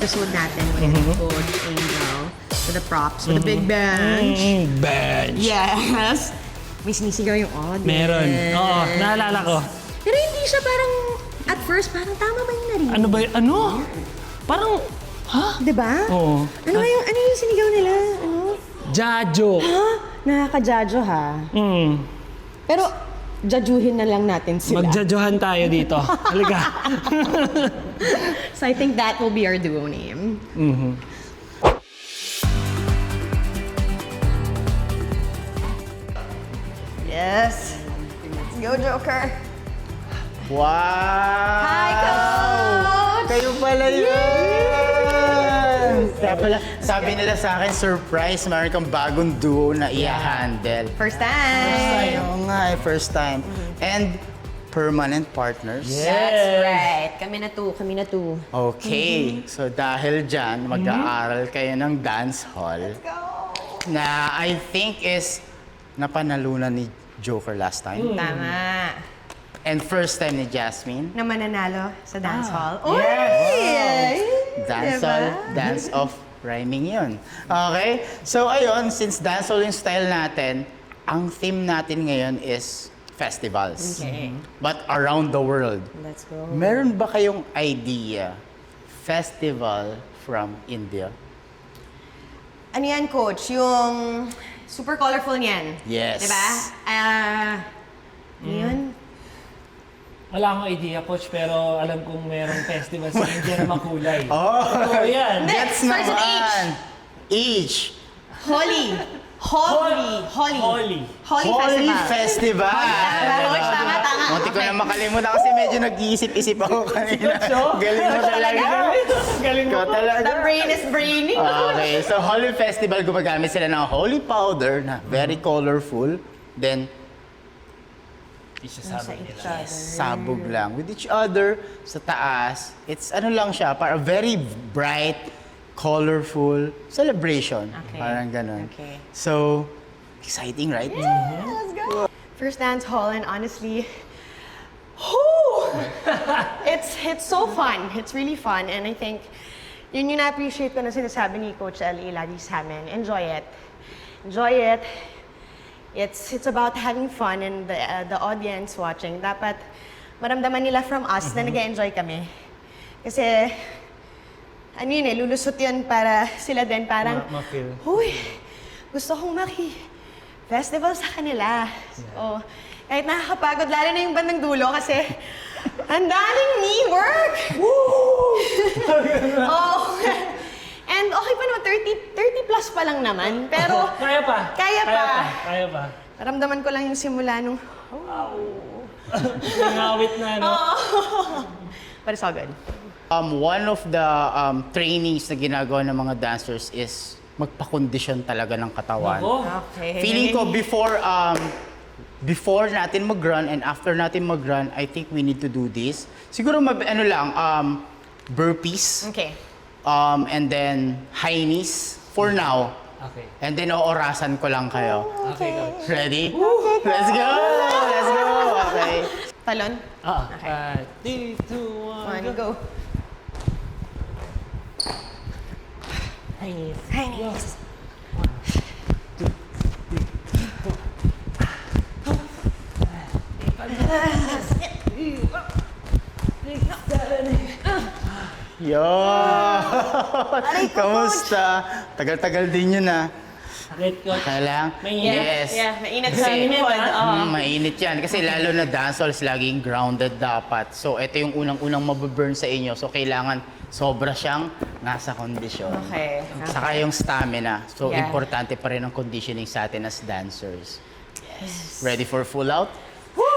episode natin with Coach Angel with the props, with the big bench. Bench. Yes. May sinisigaw yung audience. Meron. Oo, naalala ko. Pero hindi siya parang, at first, parang tama ba yung narinig? Ano ba yun? Ano? Parang, ha? Diba? Oo. Ano yung sinigaw nila? Ano? Jajo. Ha? Nakaka-judge ha? Pero, judgehin na lang natin sila. Magjajohan tayo dito. Halika. So I think that will be our duo name. Yes. Let's go, Joker. Wow! Hi, Coach! Kayo pala yun! Kaya pala, sabi nila sa akin, surprise, meron kang bagong duo na i-handle. First time. Oo nga, first time. And permanent partners. That's right. Kami na two. Okay, so dahil dyan, mag-aaral kayo ng dance hall. Let's go. Na I think is napanalunan ni Joker last time. Tama. And first time ni Jasmine. Na mananalo sa dance hall. Oy! Dance Diba? hall, dance of rhyming yun. Okay? So ayun, since dance hall yung style natin, ang theme natin ngayon is festivals. Okay. But around the world. Let's go. Meron ba kayong idea festival from India? Ano yan, Coach? Yung super colorful niyan. Yes. Diba? Yun. Wala akong idea, Coach, pero alam kong merong festival sa India na makulay. Oh! Oo, yan. Hindi. Gets Starts with naman! H. Holy. Holy. Holy Festival! Coach, tama. Munti ko na makalimutan kasi medyo nag-iisip-isip ako kanina. Galing mo talaga. Galing mo. Ikaw talaga. The brain is braining. Okay, so Holy Festival, gumagamit sila ng holy powder na very colorful. Then, sabog lang. With each other, sa taas, it's ano lang siya, para very bright, colorful celebration. Okay. Parang ganun. Okay. So, exciting, right? Let's go. First dance hall, and honestly, whoo! it's so fun. It's really fun, and I think yun yung na-appreciate ko na sinasabi ni Coach Ellie lagi sa amin. Enjoy it. Enjoy it. It's about having fun, and the audience watching, dapat maramdaman nila from us na nag-enjoy kami. Kasi, ano yun lulusot yun para sila din parang, Ma-feel. huy, gusto kong festival sa kanila. So, kahit nakakapagod, lalo na yung bandang dulo kasi ang daming knee work! Oh. And okay pa naman, 30 plus pa lang naman. Pero, Kaya pa. Kaya pa. Kaya pa. naramdaman ko lang yung simula nung, Nangawit na, no? but it's all good. One of the trainings na ginagawa ng mga dancers is magpa-condition talaga ng katawan. Ako. Okay. Feeling ko before natin mag-run and after natin mag-run, I think we need to do this. Siguro burpees. Okay. And then high knees for now. Okay. And then oorasan ko lang kayo. Okay, Coach. Ready? Let's go! Let's go! Okay. Talon? Okay. 3, 2, 1, One, go. Hey. Hi, knees. Yo! Kamusta? Tagal-tagal din yun Sakit, Coach. Kailang? Mainit. Yes. Yeah, mainit sa Kasi- likod. Mainit yan. Kasi lalo na dancehall laging grounded dapat. So, ito yung unang-unang mababurn sa inyo. So, kailangan sobra siyang nasa kondisyon. Okay. Saka yung stamina. So, Yeah. importante pa rin ang conditioning sa atin as dancers. Ready for full out?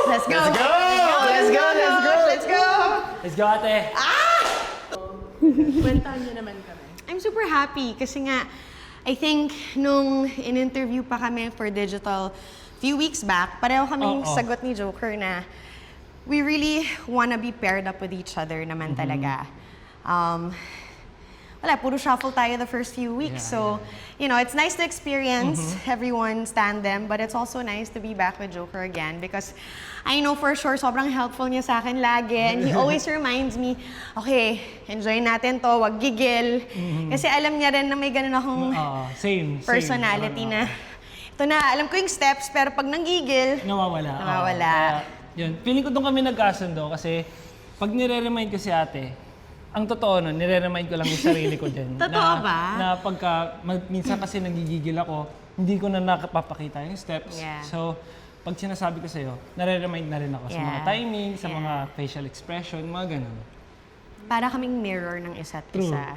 Let's go. Let's go! Let's go! Let's go! Let's go! Let's go, ate. I'm super happy kasi nga, I think nung in-interview pa kami for digital few weeks back, pareho kaming sagot ni Joker na we really wanna be paired up with each other naman talaga. wala, puro shuffle tayo the first few weeks. So, you know, it's nice to experience everyone's tandem, but it's also nice to be back with Joker again because I know for sure sobrang helpful niya sa akin lagi. And he always reminds me, okay, enjoy natin to, wag gigil. Kasi alam niya rin na may ganun akong Same. personality na, ito na, alam ko yung steps, pero pag nanggigil, Nawawala. Nawawala. Yun. Feeling ko doon kami nagkasundo kasi pag nire-remind ko si ate, ang totoo nun, nire-remind ko lang yung sarili ko din. Totoo ba? Na pagka, minsan kasi nagigigil ako, hindi ko na nakapapakita yung steps. Yeah. So, pag sinasabi ko sa'yo, nare-remind na rin ako sa mga Yeah. timing, sa Yeah. mga facial expression, mga ganun. para kaming mirror ng isa't True. isa.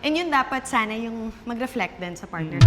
And yun dapat sana yung mag-reflect din sa partner.